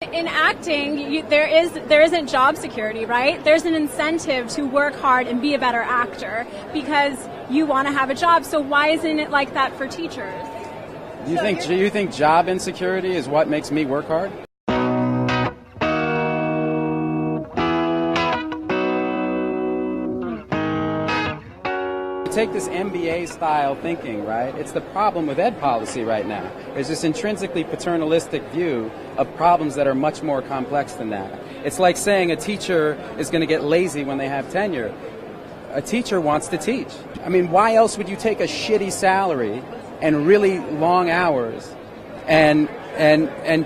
In acting, there isn't job security, right? There's an incentive to work hard and be a better actor because you want to have a job. So why isn't it like that for teachers? Do you think job insecurity is what makes me work hard? Take this MBA style thinking, right? It's the problem with ed policy right now. There's this intrinsically paternalistic view of problems that are much more complex than that. It's like saying a teacher is going to get lazy when they have tenure. A teacher wants to teach. I mean, why else would you take a shitty salary and really long hours and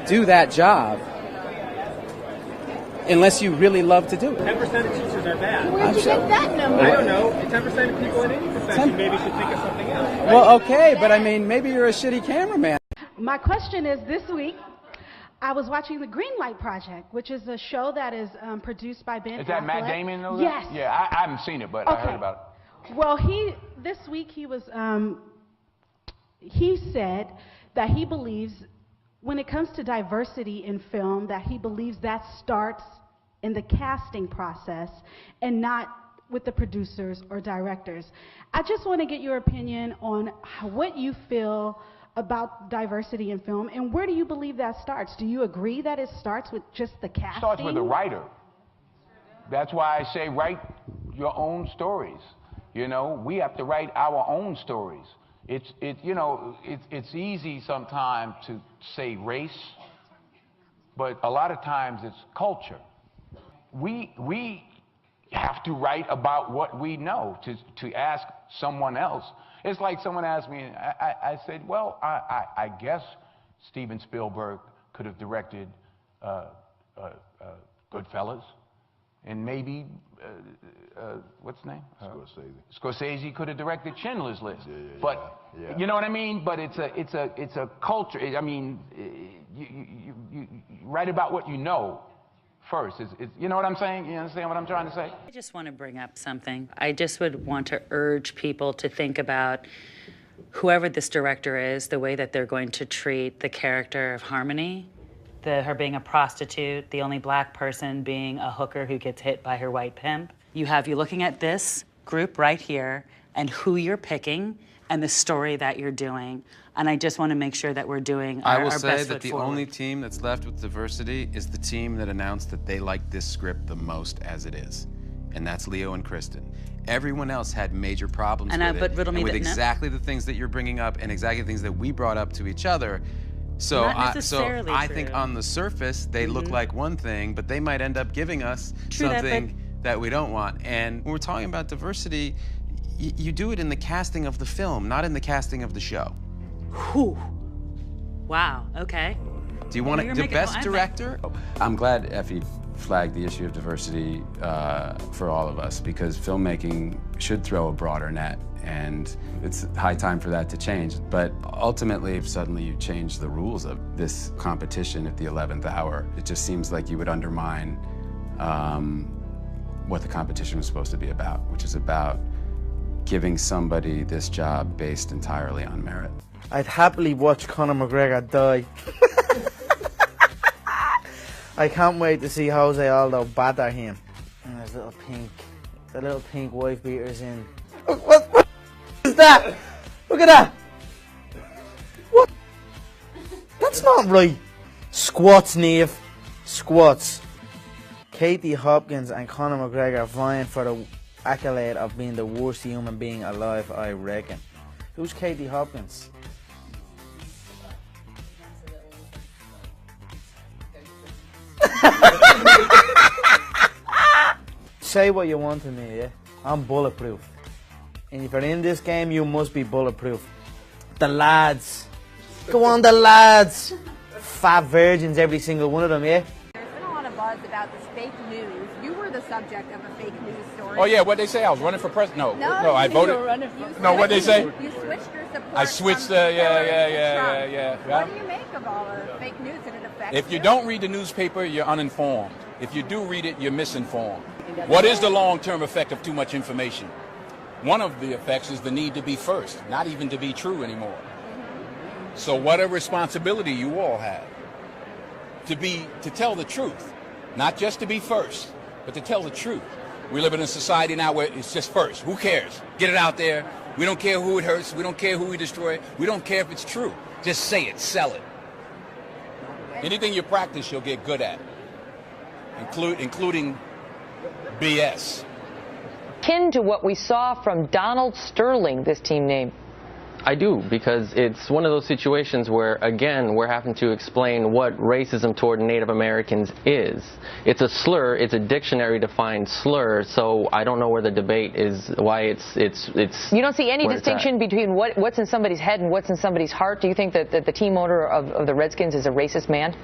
do that job unless you really love to do it? 10% of teachers are bad. Where'd you get that number? I don't know. 10% of people in any profession maybe should think of something else. Right? Well, okay, but I mean, maybe you're a shitty cameraman. My question is, this week, I was watching The Greenlight Project, which is a show that is produced by Ben Affleck. Is that Matt Damon? Yes. Yeah, I haven't seen it, but I heard about it. Well, this week he said that he believes when it comes to diversity in film, that he believes that starts in the casting process and not with the producers or directors. I just want to get your opinion on what you feel about diversity in film, and where do you believe that starts? Do you agree that it starts with just the casting? It starts with the writer. That's why I say write your own stories. You know, we have to write our own stories. It's easy sometimes to say race, but a lot of times it's culture. We have to write about what we know. To ask someone else, it's like someone asked me, I said, well, I guess Steven Spielberg could have directed Goodfellas, and maybe what's his name? Scorsese could have directed Schindler's List. But you know what I mean? But it's a culture. I mean, you write about what you know first. You know what I'm saying? You understand what I'm trying to say? I just want to bring up something. I just would want to urge people to think about whoever this director is, the way that they're going to treat the character of Harmony. Her being a prostitute, the only black person being a hooker who gets hit by her white pimp. You looking at this group right here and who you're picking and the story that you're doing. And I just want to make sure that we're doing our best foot forward. I will say that the only team that's left with diversity is the team that announced that they like this script the most as it is. And that's Leo and Kristen. Everyone else had major problems with exactly the things that you're bringing up and exactly the things that we brought up to each other. So I think on the surface, they look like one thing, but they might end up giving us something that we don't want. And when we're talking about diversity, you do it in the casting of the film, not in the casting of the show. Whew. Wow, okay. Do you want the best director? I'm glad Effie flagged the issue of diversity for all of us, because filmmaking should throw a broader net. And it's high time for that to change. But ultimately, if suddenly you change the rules of this competition at the 11th hour, it just seems like you would undermine what the competition was supposed to be about, which is about giving somebody this job based entirely on merit. I'd happily watch Conor McGregor die. I can't wait to see Jose Aldo batter him. And there's the little pink wife beater's in. What is that? Look at that. What? That's not right. Squats, Niamh. Squats. Katie Hopkins and Conor McGregor vying for the accolade of being the worst human being alive, I reckon. Who's Katie Hopkins? Say what you want to me, yeah? I'm bulletproof. And if you're in this game, you must be bulletproof. The lads. Go on, the lads. Fat virgins, every single one of them, yeah? There's been a lot of buzz about this fake news. You were the subject of a fake news story. Oh yeah, what they say? I was running for president. No, I voted. No, what they say? You switched your support. I switched. Yeah. What do you make of all the fake news and it affects If you don't read the newspaper, you're uninformed. If you do read it, you're misinformed. What is the long-term effect of too much information? One of the effects is the need to be first, not even to be true anymore. So what a responsibility you all have to tell the truth, not just to be first, but to tell the truth. We live in a society now where it's just first. Who cares? Get it out there. We don't care who it hurts. We don't care who we destroy. We don't care if it's true. Just say it. Sell it. Anything you practice, you'll get good at, including BS. Akin to what we saw from Donald Sterling, this team name. I do, because it's one of those situations where, again, we're having to explain what racism toward Native Americans is. It's a slur. It's a dictionary-defined slur, so I don't know where the debate is, why it's You don't see any distinction between what's in somebody's head and what's in somebody's heart? Do you think that the team owner of the Redskins is a racist man?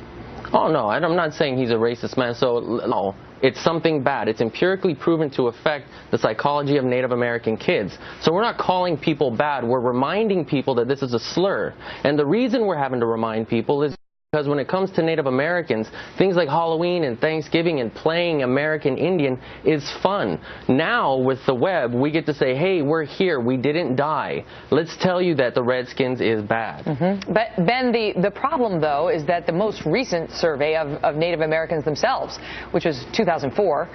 Oh, no, I'm not saying he's a racist man, so no. It's something bad. It's empirically proven to affect the psychology of Native American kids. So we're not calling people bad. We're reminding people that this is a slur. And the reason we're having to remind people is because when it comes to Native Americans, things like Halloween and Thanksgiving and playing American Indian is fun. Now, with the web, we get to say, hey, we're here. We didn't die. Let's tell you that the Redskins is bad. But, Ben, the problem, though, is that the most recent survey of Native Americans themselves, which was 2004,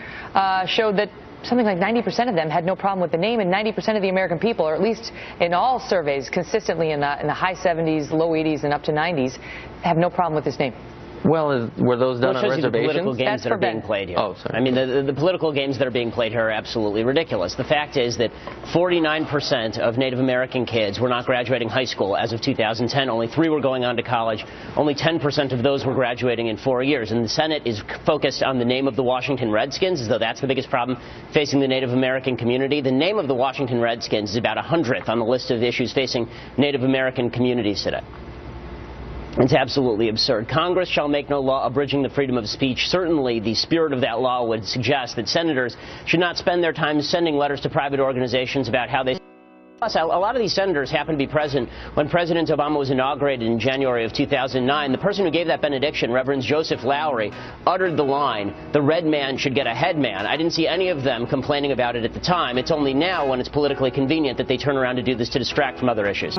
showed that something like 90% of them had no problem with the name, and 90% of the American people, or at least in all surveys, consistently in the high 70s, low 80s, and up to 90s, have no problem with this name. Well, were those done on reservations? The political games that are being played here. Oh, sorry. I mean, the political games that are being played here are absolutely ridiculous. The fact is that 49% of Native American kids were not graduating high school as of 2010. Only 3 were going on to college. Only 10% of those were graduating in 4 years. And the Senate is focused on the name of the Washington Redskins, as though that's the biggest problem facing the Native American community. The name of the Washington Redskins is about 100th on the list of issues facing Native American communities today. It's absolutely absurd. Congress shall make no law abridging the freedom of speech. Certainly, the spirit of that law would suggest that senators should not spend their time sending letters to private organizations about how they... Plus, a lot of these senators happened to be present when President Obama was inaugurated in January of 2009. The person who gave that benediction, Reverend Joseph Lowry, uttered the line, "The red man should get a head man." I didn't see any of them complaining about it at the time. It's only now, when it's politically convenient, that they turn around to do this to distract from other issues.